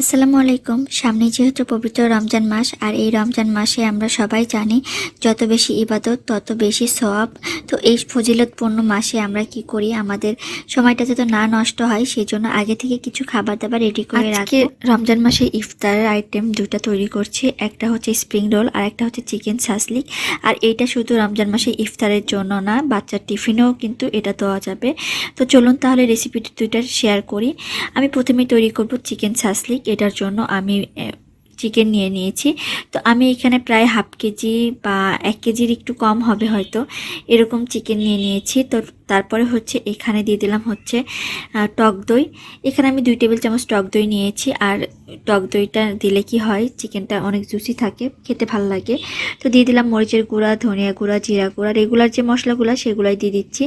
আসসালামু আলাইকুম। সামনে যেহেতু পবিত্র রমজান মাস, আর এই রমজান মাসে আমরা সবাই জানি যত বেশি ইবাদত তত বেশি সওয়াব। তো এই ফজিলতপূর্ণ মাসে আমরা কি করি, আমাদের সময়টা যাতে না নষ্ট হয় সেই জন্য আগে থেকে কিছু খাবার দাবার রেডি করে রাখি। রমজান মাসে ইফতারের আইটেম দুটো তৈরি করছি, একটা হচ্ছে স্প্রিং রোল আর একটা হচ্ছে চিকেন সাসলিক। আর এইটা শুধু রমজান মাসে ইফতারের জন্য না, বাচ্চার টিফিনেও কিন্তু এটা দেওয়া যাবে। তো চলুন তাহলে রেসিপিটি দুইটা শেয়ার করি। আমি প্রথমে তৈরি করব চিকেন সাসলিক। এটার জন্য আমি চিকেন নিয়ে নিয়েছি। তো আমি এখানে প্রায় হাফ কেজি বা 1 কেজির একটু কম হবে হয়তো, এরকম চিকেন নিয়ে নিয়েছি। তো তারপরে হচ্ছে এখানে দিয়ে দিলাম হচ্ছে টক দই। এখানে আমি 2 টেবিল চামচ টক দই নিয়েছি। আর টক দইটা দিলে কি হয়, চিকেনটা অনেক জুসি থাকে, খেতে ভালো লাগে। তো দিয়ে দিলাম মরিচের গুঁড়া, ধনিয়া গুঁড়া, জিরা গুঁড়া, রেগুলার যে মশলাগুলো সেগুলোই দিয়ে দিচ্ছি।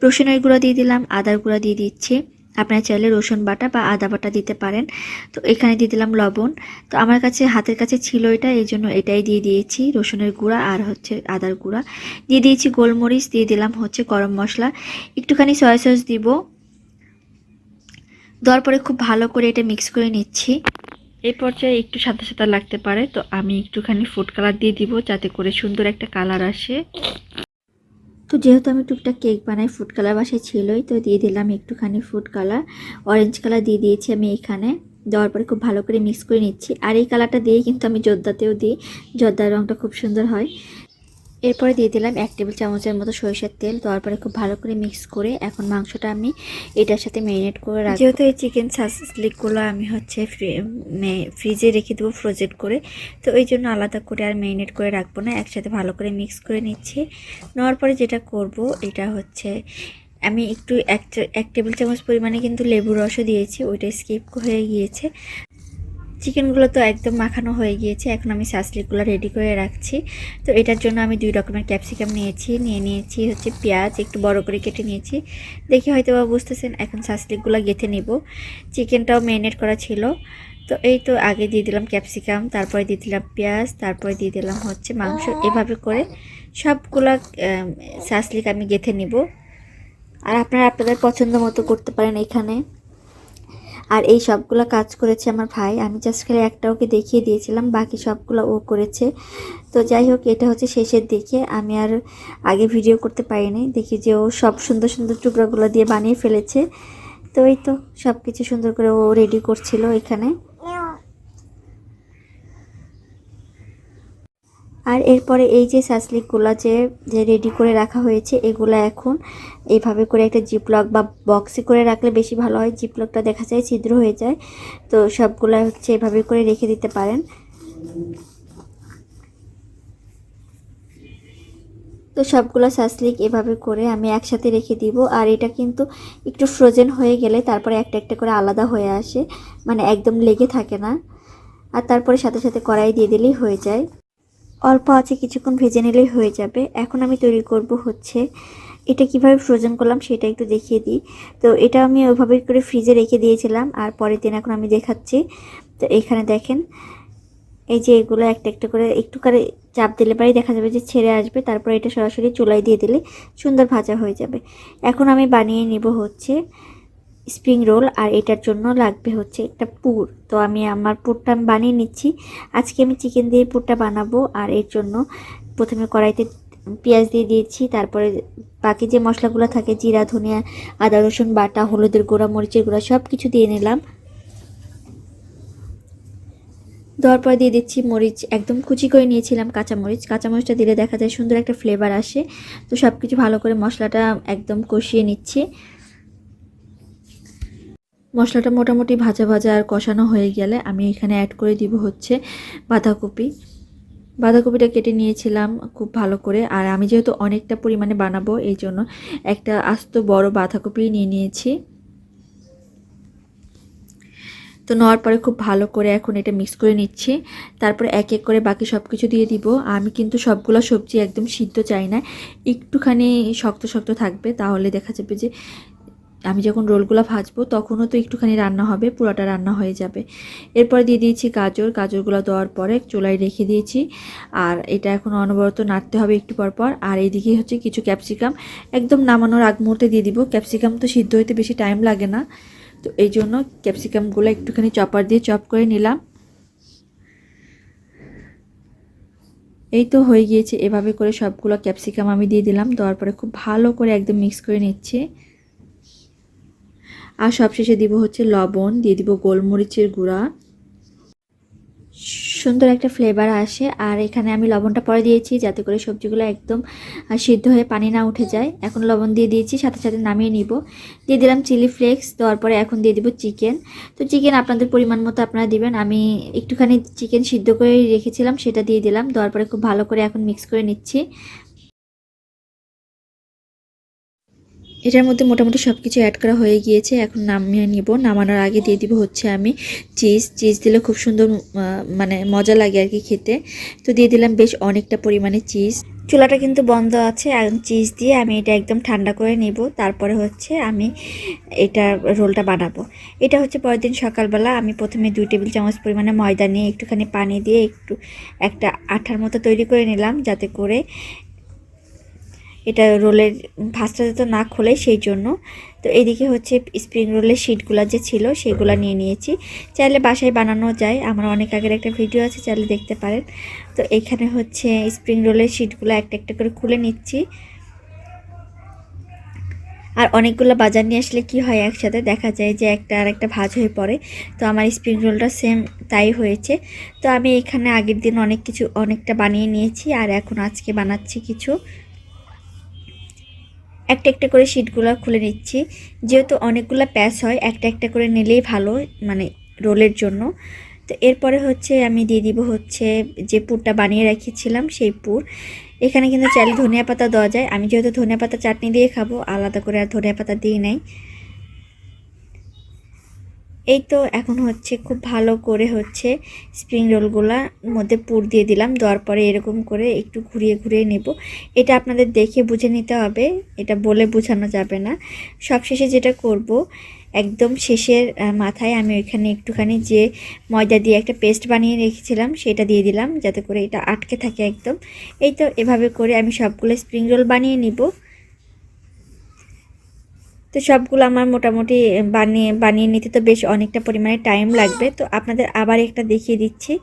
রসুনের গুঁড়া দিয়ে দিলাম, আদার গুঁড়া দিয়ে দিচ্ছি। আপনারা চাইলে রসুন বাটা বা আদা বাটা দিতে পারেন। তো এখানে দিয়ে দিলাম লবণ। তো আমার কাছে হাতের কাছে ছিল এটা, এই জন্য এটাই দিয়ে দিয়েছি, রসুনের গুঁড়া আর হচ্ছে আদার গুঁড়া দিয়ে দিয়েছি। গোলমরিচ দিয়ে দিলাম হচ্ছে গরম মশলা, একটুখানি সয়া সস দিব। দেওয়ার পরে খুব ভালো করে এটা মিক্স করে নিচ্ছি। এই পর্যায়ে একটু সাদা সাদা লাগতে পারে, তো আমি একটুখানি ফুড কালার দিয়ে দিব যাতে করে সুন্দর একটা কালার আসে। তো যেহেতু আমি টুকটাক কেক বানাই, ফুড কালার বাসায় ছিলই, তো দিয়ে দিলাম একটুখানি ফুড কালার, অরেঞ্জ কালার দিয়ে দিয়েছি আমি এখানে। দেওয়ার পরে খুব ভালো করে মিক্স করে নিচ্ছি। আর এই কালারটা দিয়ে কিন্তু আমি জর্দাতেও দিই, জর্দার রঙটা খুব সুন্দর হয়। এরপরে দিয়ে দিলাম 1 টেবিল চামচের মতো সরিষার তেল। দেওয়ার পরে খুব ভালো করে মিক্স করে এখন মাংসটা আমি এটার সাথে ম্যারিনেট করে রাখবো। যেহেতু এই চিকেন সাসলিকগুলো আমি হচ্ছে ফ্রিজে রেখে দেবো ফ্রোজেন করে, তো এই জন্য আলাদা করে আর ম্যারিনেট করে রাখবো না, একসাথে ভালো করে মিক্স করে নিচ্ছি। নেওয়ার পরে যেটা করব, এটা হচ্ছে আমি একটু 1 টেবিল চামচ পরিমাণে কিন্তু লেবুর রসও দিয়েছি, ওইটা স্কিপ হয়ে গিয়েছে। চিকেনগুলো তো একদম মাখানো হয়ে গিয়েছে, এখন আমি সাসলিকগুলো রেডি করে রাখছি। তো এটার জন্য আমি 2 রকমের ক্যাপসিকাম নিয়েছি হচ্ছে পেঁয়াজ একটু বড় করে কেটে নিয়েছি। দেখি হয়তো বা বুঝতেছেন। এখন সাসলিকগুলো গেঁথে নিব। চিকেনটাও ম্যারিনেট করা ছিল। তো এই তো আগে দিয়ে দিলাম ক্যাপসিকাম, তারপরে দিয়ে দিলাম পেঁয়াজ, তারপরে দিয়ে দিলাম হচ্ছে মাংস। এভাবে করে সবগুলা সাসলিক আমি গেঁথে নিব। আর আপনারা আপনাদের পছন্দ মতো করতে পারেন এখানে। আর এই সবগুলো কাজ করেছে আমার ভাই, আমি জাস্ট খালি একটা ওকে দেখিয়ে দিয়েছিলাম, বাকি সবগুলো ও করেছে। তো যাই হোক, এটা হচ্ছে শেষের দিকে, আমি আর আগে ভিডিও করতে পারিনি। দেখি যে ও সব সুন্দর সুন্দর টুকরাগুলো দিয়ে বানিয়ে ফেলেছে। তো এই তো সব কিছু সুন্দর করে ও রেডি করছিল এখানে। আর এরপরে এই যে সাসলিকগুলো যে যে রেডি করে রাখা হয়েছে, এগুলো এখন এইভাবে করে একটা জিপলক বা বক্সে করে রাখলে বেশি ভালো হয়। জিপলকটা দেখা যায় ছিদ্র হয়ে যায়, তো সবগুলো হচ্ছে এভাবে করে রেখে দিতে পারেন। তো সবগুলো সাসলিক এভাবে করে আমি একসাথে রেখে দিব। আর এটা কিন্তু একটু ফ্রোজেন হয়ে গেলে তারপরে একটা একটা করে আলাদা হয়ে আসে, মানে একদম লেগে থাকে না। আর তারপরে সাথে সাথে কড়াই দিয়ে দিলেই হয়ে যায়। অল্প আছে কিছুক্ষণ ভেজে নিলেই হয়ে যাবে। এখন আমি তৈরি করব হচ্ছে, এটা কিভাবে ফ্রোজেন করলাম সেটা একটু দেখিয়ে দিই। তো এটা আমি ওইভাবে করে ফ্রিজে রেখে দিয়েছিলাম, আর পরের দিন এখন আমি দেখাচ্ছি। তো এখানে দেখেন, এই যে এগুলো একটা একটা করে একটু করে চাপ দিলে পরেই দেখা যাবে যে ছেড়ে আসবে। তারপর এটা সরাসরি চুলায় দিয়ে দিলে সুন্দর ভাজা হয়ে যাবে। এখন আমি বানিয়ে নিব হচ্ছে স্প্রিং রোল। আর এটার জন্য লাগবে হচ্ছে একটা পুর। তো আমি আমার পুরটা আমি বানিয়ে নিচ্ছি। আজকে আমি চিকেন দিয়ে পুরটা বানাবো। আর এর জন্য প্রথমে কড়াইতে পেঁয়াজ দিয়ে দিয়েছি, তারপরে বাকি যে মশলাগুলো থাকে, জিরা, ধনিয়া, আদা, রসুন বাটা, হলুদের গুঁড়া, মরিচের গুঁড়া, সব কিছু দিয়ে নিলাম। দেওয়ার পর দিয়ে দিচ্ছি মরিচ, একদম কুচি করে নিয়েছিলাম কাঁচামরিচ। কাঁচামরিচটা দিলে দেখা যায় সুন্দর একটা ফ্লেভার আসে। তো সব কিছু ভালো করে মশলাটা একদম কষিয়ে নিচ্ছি। মশলাটা মোটামুটি ভাজা ভাজা আর কষানো হয়ে গেলে আমি এখানে অ্যাড করে দিব হচ্ছে বাঁধাকপি। বাঁধাকপিটা কেটে নিয়েছিলাম খুব ভালো করে। আর আমি যেহেতু অনেকটা পরিমাণে বানাবো, এই জন্য একটা আস্ত বড় বাঁধাকপি নিয়ে নিয়েছি। তো নেওয়ার পরে খুব ভালো করে এখন এটা মিক্স করে নিচ্ছি। তারপরে এক এক করে বাকি সব কিছু দিয়ে দিব। আমি কিন্তু সবগুলো সবজি একদম সিদ্ধ চাই না, একটুখানি শক্ত শক্ত থাকবে, তাহলে দেখা যাবে যে আমি যখন রোলগুলো ভাজবো তখনও তো একটুখানি রান্না হবে, পুরোটা রান্না হয়ে যাবে। এরপর দিয়ে দিয়েছি গাজরগুলো দেওয়ার পরে চুলায় রেখে দিয়েছি। আর এটা এখন অনবরত নাড়তে হবে একটু পর পর। আর এইদিকে হচ্ছে কিছু ক্যাপসিকাম একদম নামানোর আগ মুহূর্তে দিয়ে দিব। ক্যাপসিকাম তো সিদ্ধ হইতে বেশি টাইম লাগে না, তো এই জন্য ক্যাপসিকামগুলো একটুখানি চপার দিয়ে চপ করে নিলাম। এই তো হয়ে গিয়েছে। এভাবে করে সবগুলো ক্যাপসিকাম আমি দিয়ে দিলাম। দেওয়ার পরে খুব ভালো করে একদম মিক্স করে নিচ্ছি। আর সবশেষে দিব হচ্ছে লবণ, দিয়ে দিব গোলমরিচের গুঁড়া, সুন্দর একটা ফ্লেভার আসে। আর এখানে আমি লবণটা পরে দিয়েছি যাতে করে সবজিগুলো একদম সিদ্ধ হয়ে পানি না উঠে যায়। এখন লবণ দিয়ে দিয়েছি, সাথে সাথে নামিয়ে নিব। দিয়ে দিলাম চিলি ফ্লেক্স। দেওয়ার পরে এখন দিয়ে দিব চিকেন। তো চিকেন আপনাদের পরিমাণ মতো আপনারা দিবেন। আমি একটুখানি চিকেন সিদ্ধ করে রেখেছিলাম, সেটা দিয়ে দিলাম। দেওয়ার পরে খুব ভালো করে এখন মিক্স করে নিচ্ছি। এটার মধ্যে মোটামুটি সব কিছু অ্যাড করা হয়ে গিয়েছে। এখন নামিয়ে নিব। নামানোর আগে দিয়ে দিব হচ্ছে আমি চিজ দিলে খুব সুন্দর মানে মজা লাগে আর কি খেতে। তো দিয়ে দিলাম বেশ অনেকটা পরিমাণে চিজ। চুলাটা কিন্তু বন্ধ আছে। এখন চিজ দিয়ে আমি এটা একদম ঠান্ডা করে নিব। তারপরে হচ্ছে আমি এটা রোলটা বানাবো। এটা হচ্ছে পরের দিন সকালবেলা আমি প্রথমে 2 টেবিল চামচ পরিমাণে ময়দা নিয়ে একটুখানি পানি দিয়ে একটা আঠার মতো তৈরি করে নিলাম, যাতে করে এটা রোলের ভাঁজটা যাতে না খোলে সেই জন্য। তো এদিকে হচ্ছে স্প্রিং রোলের শিটগুলো যে ছিল সেগুলো নিয়ে নিয়েছি। চাইলে বাসায় বানানো যায়, আমার অনেক আগের একটা ভিডিও আছে, চাইলে দেখতে পারেন। তো এখানে হচ্ছে স্প্রিং রোলের শিটগুলো একটা একটা করে খুলে নিচ্ছি। আর অনেকগুলো বাজার নিয়ে আসলে কি হয়, একসাথে দেখা যায় যে একটা আর একটা ভাঁজ হয়ে পড়ে। তো আমার স্প্রিং রোলটা সেম তাই হয়েছে। তো আমি এখানে আগের দিন অনেকটা বানিয়ে নিয়েছি, আর এখন আজকে বানাচ্ছি কিছু। একটা একটা করে শিটগুলো খুলে নিচ্ছি। যেহেতু অনেকগুলো প্যাচ হয়, একটা একটা করে নিলেই ভালো, মানে রোলের জন্য। তো এরপরে হচ্ছে আমি দিয়ে দিব হচ্ছে যে পুরটা বানিয়ে রেখেছিলাম সেই পুর। এখানে কিন্তু চাইলে ধনিয়া পাতা দেওয়া যায়। আমি যেহেতু ধনিয়া পাতা চাটনি দিয়ে খাবো, আলাদা করে আর ধনিয়া পাতা দিই নাই। এই তো এখন হচ্ছে খুব ভালো করে হচ্ছে স্প্রিং রোলগুলার মধ্যে পুর দিয়ে দিলাম। দেওয়ার পরে এরকম করে একটু ঘুরিয়ে ঘুরিয়ে নেব। এটা আপনাদের দেখে বুঝে নিতে হবে, এটা বলে বোঝানো যাবে না। সবশেষে যেটা করব, একদম শেষের মাথায় আমি ওইখানে একটুখানি যে ময়দা দিয়ে একটা পেস্ট বানিয়ে রেখেছিলাম সেটা দিয়ে দিলাম, যাতে করে এটা আটকে থাকে একদম। এই তো এভাবে করে আমি সবগুলো স্প্রিং রোল বানিয়ে নিব। তো সবগুলো আমার মোটামুটি বানিয়ে নিতে তো বেশ অনেকটা পরিমাণে টাইম লাগবে। তো আপনাদের আবার একটা দেখিয়ে দিচ্ছি।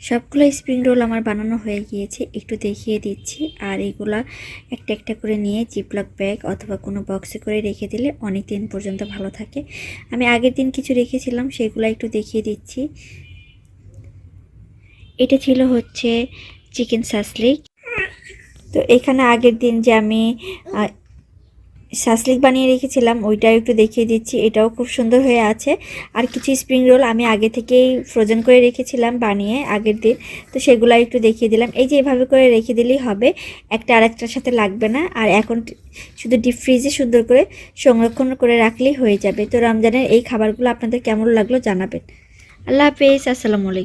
সবগুলো স্প্রিং রোল আমার বানানো হয়ে গিয়েছে, একটু দেখিয়ে দিচ্ছি। আর এগুলা একটা একটা করে নিয়ে জিপলক ব্যাগ অথবা কোনো বক্সে করে রেখে দিলে অনেক দিন পর্যন্ত ভালো থাকে। আমি আগের দিন কিছু রেখেছিলাম, সেগুলো একটু দেখিয়ে দিচ্ছি। এটা ছিল হচ্ছে চিকেন সাসলিক। তো এখানে আগের দিন যে আমি সাসলিক বানিয়ে রেখেছিলাম ওইটাও একটু দেখিয়ে দিচ্ছি, এটাও খুব সুন্দর হয়ে আছে। আর কিছু স্প্রিং রোল আমি আগে থেকেই ফ্রোজেন করে রেখেছিলাম বানিয়ে আগের দিন, তো সেগুলো একটু দেখিয়ে দিলাম। এই যে এভাবে করে রেখে দিলেই হবে, একটা আরেকটার সাথে লাগবে না। আর এখন শুধু ডিপ ফ্রিজে সুন্দর করে সংরক্ষণ করে রাখলেই হয়ে যাবে। তো রমজানের এই খাবারগুলো আপনাদের কেমন লাগলো জানাবেন। আল্লাহ হাফেজ, আসসালামু আলাইকুম।